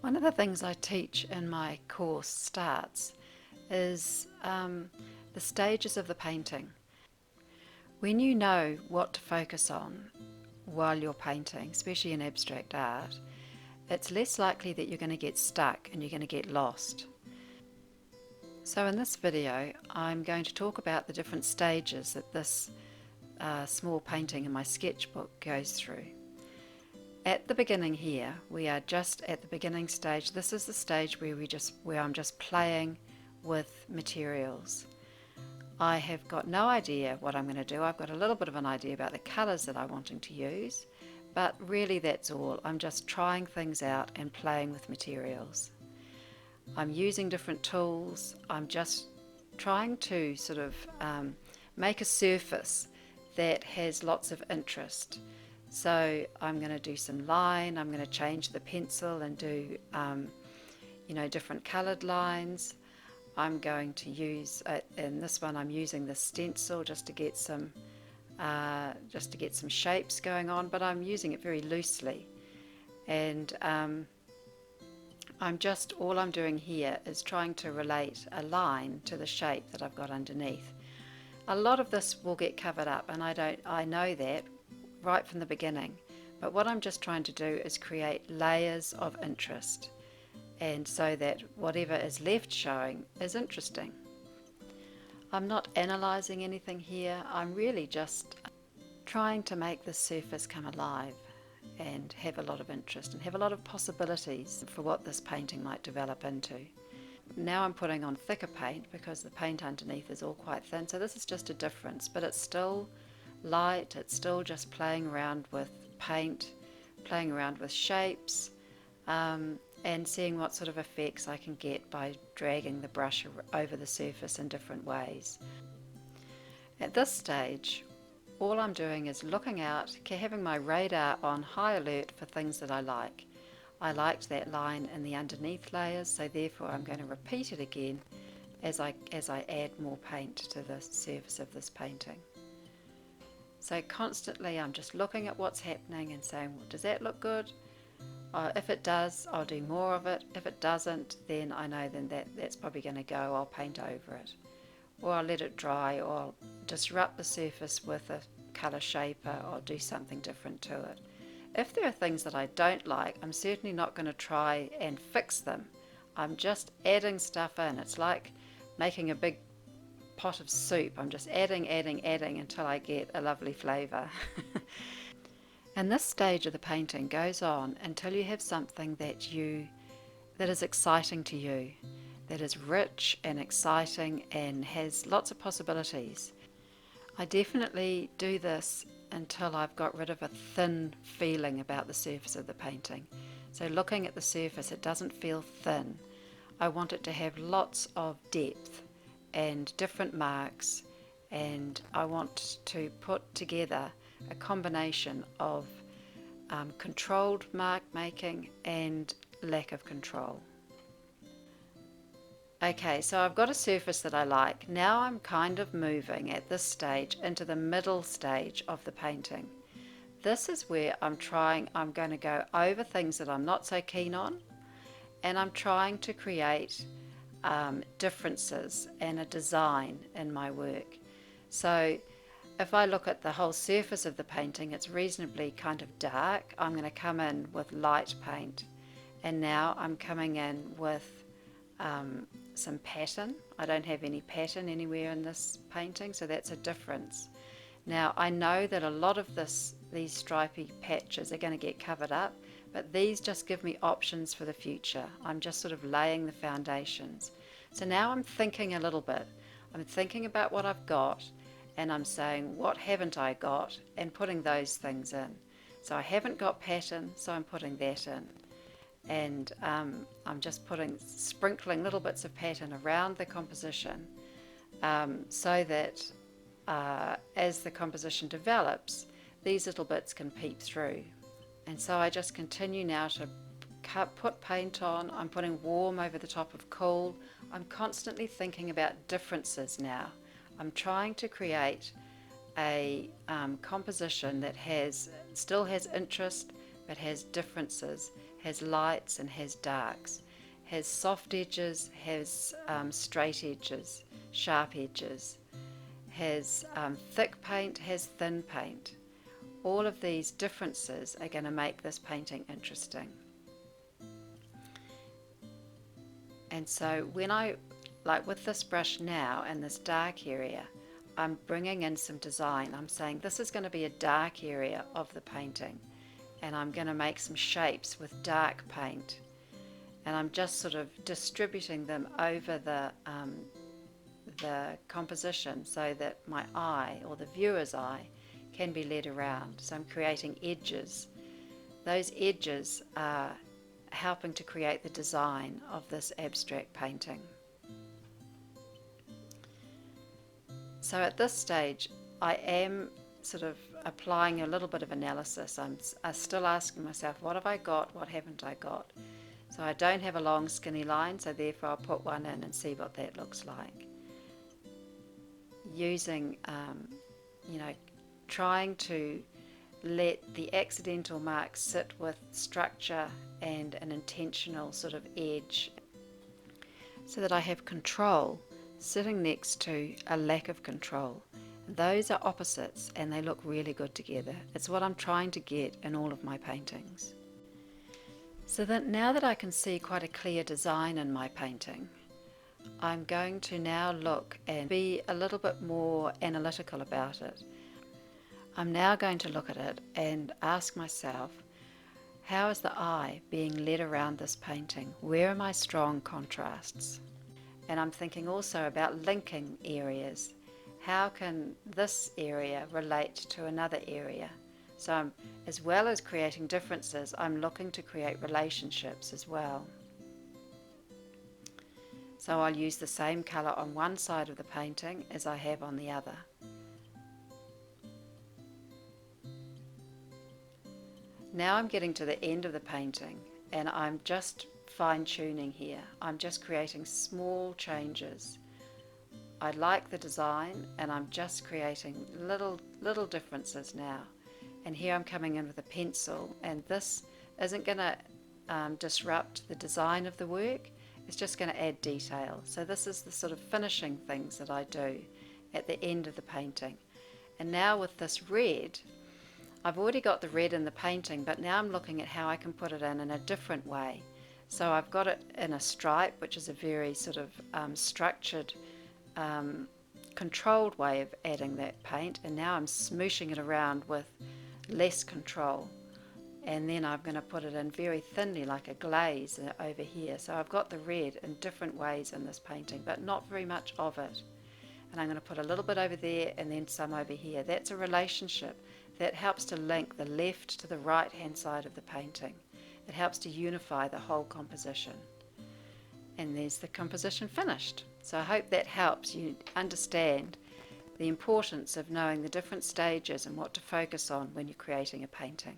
One of the things I teach in my course Starts is the stages of the painting. When you know what to focus on while you're painting, especially in abstract art, it's less likely that you're going to get stuck and you're going to get lost. So in this video, I'm going to talk about the different stages that this small painting in my sketchbook goes through. At the beginning here, we are just at the beginning stage. This is the stage where I'm just playing with materials. I have got no idea what I'm going to do. I've got a little bit of an idea about the colours that I'm wanting to use, but really that's all. I'm just trying things out and playing with materials. I'm using different tools. I'm just trying to sort of make a surface that has lots of interest. So I'm going to do some line, I'm going to change the pencil and do different coloured lines. I'm going to use, in this one I'm using the stencil just to get some shapes going on, but I'm using it very loosely. And all I'm doing here is trying to relate a line to the shape that I've got underneath. A lot of this will get covered up, and I know that right from the beginning, but what I'm just trying to do is create layers of interest, and so that whatever is left showing is interesting. I'm not analysing anything here. I'm really just trying to make the surface come alive and have a lot of interest and have a lot of possibilities for what this painting might develop into. Now I'm putting on thicker paint because the paint underneath is all quite thin, so this is just a difference, but it's still light. It's still just playing around with paint, playing around with shapes, and seeing what sort of effects I can get by dragging the brush over the surface in different ways. At this stage, all I'm doing is looking out, having my radar on high alert for things that I like. I liked that line in the underneath layers, so therefore I'm going to repeat it again as I add more paint to the surface of this painting. So constantly I'm just looking at what's happening and saying, well, does that look good? If it does, I'll do more of it. If it doesn't, then I know that's probably going to go. I'll paint over it. Or I'll let it dry, or I'll disrupt the surface with a colour shaper, or do something different to it. If there are things that I don't like, I'm certainly not going to try and fix them. I'm just adding stuff in. It's like making a big pot of soup. I'm just adding until I get a lovely flavour. And this stage of the painting goes on until you have something that is exciting to you, that is rich and exciting and has lots of possibilities. I definitely do this until I've got rid of a thin feeling about the surface of the painting. So looking at the surface, it doesn't feel thin. I want it to have lots of depth and different marks, and I want to put together a combination of controlled mark making and lack of control. Okay, so I've got a surface that I like. Now I'm kind of moving at this stage into the middle stage of the painting. This is where I'm going to go over things that I'm not so keen on, and I'm trying to create differences and a design in my work. So if I look at the whole surface of the painting, it's reasonably kind of dark. I'm going to come in with light paint, and now I'm coming in with some pattern. I don't have any pattern anywhere in this painting, so that's a difference. Now I know that a lot of these stripy patches are going to get covered up, but these just give me options for the future. I'm just sort of laying the foundations. So now I'm thinking a little bit. I'm thinking about what I've got, and I'm saying, what haven't I got, and putting those things in. So I haven't got pattern, so I'm putting that in. And I'm just sprinkling little bits of pattern around the composition, so that as the composition develops, these little bits can peep through. And so I just continue now to put paint on. I'm putting warm over the top of cool. I'm constantly thinking about differences now. I'm trying to create a composition that still has interest, but has differences, has lights and has darks, has soft edges, has straight edges, sharp edges, has thick paint, has thin paint. All of these differences are going to make this painting interesting. And so when like with this brush now and this dark area, I'm bringing in some design. I'm saying this is going to be a dark area of the painting, and I'm going to make some shapes with dark paint, and I'm just sort of distributing them over the composition so that my eye, or the viewer's eye, can be led around. So I'm creating edges. Those edges are helping to create the design of this abstract painting. So at this stage, I am sort of applying a little bit of analysis. I'm still asking myself, what have I got, what haven't I got? So I don't have a long skinny line, so therefore I'll put one in and see what that looks like. Using, trying to let the accidental marks sit with structure and an intentional sort of edge, so that I have control sitting next to a lack of control. Those are opposites and they look really good together. It's what I'm trying to get in all of my paintings. So that now that I can see quite a clear design in my painting, I'm going to now look and be a little bit more analytical about it. I'm now going to look at it and ask myself, how is the eye being led around this painting? Where are my strong contrasts? And I'm thinking also about linking areas. How can this area relate to another area? So as well as creating differences, I'm looking to create relationships as well. So I'll use the same colour on one side of the painting as I have on the other. Now I'm getting to the end of the painting and I'm just fine-tuning here. I'm just creating small changes. I like the design and I'm just creating little differences now. And here I'm coming in with a pencil, and this isn't going to disrupt the design of the work. It's just going to add detail. So this is the sort of finishing things that I do at the end of the painting. And now with this red, I've already got the red in the painting, but now I'm looking at how I can put it in a different way. So I've got it in a stripe, which is a very sort of structured, controlled way of adding that paint, and now I'm smooshing it around with less control, and then I'm going to put it in very thinly like a glaze over here. So I've got the red in different ways in this painting, but not very much of it, and I'm going to put a little bit over there and then some over here. That's a relationship that helps to link the left to the right hand side of the painting. It helps to unify the whole composition. And there's the composition finished. So I hope that helps you understand the importance of knowing the different stages and what to focus on when you're creating a painting.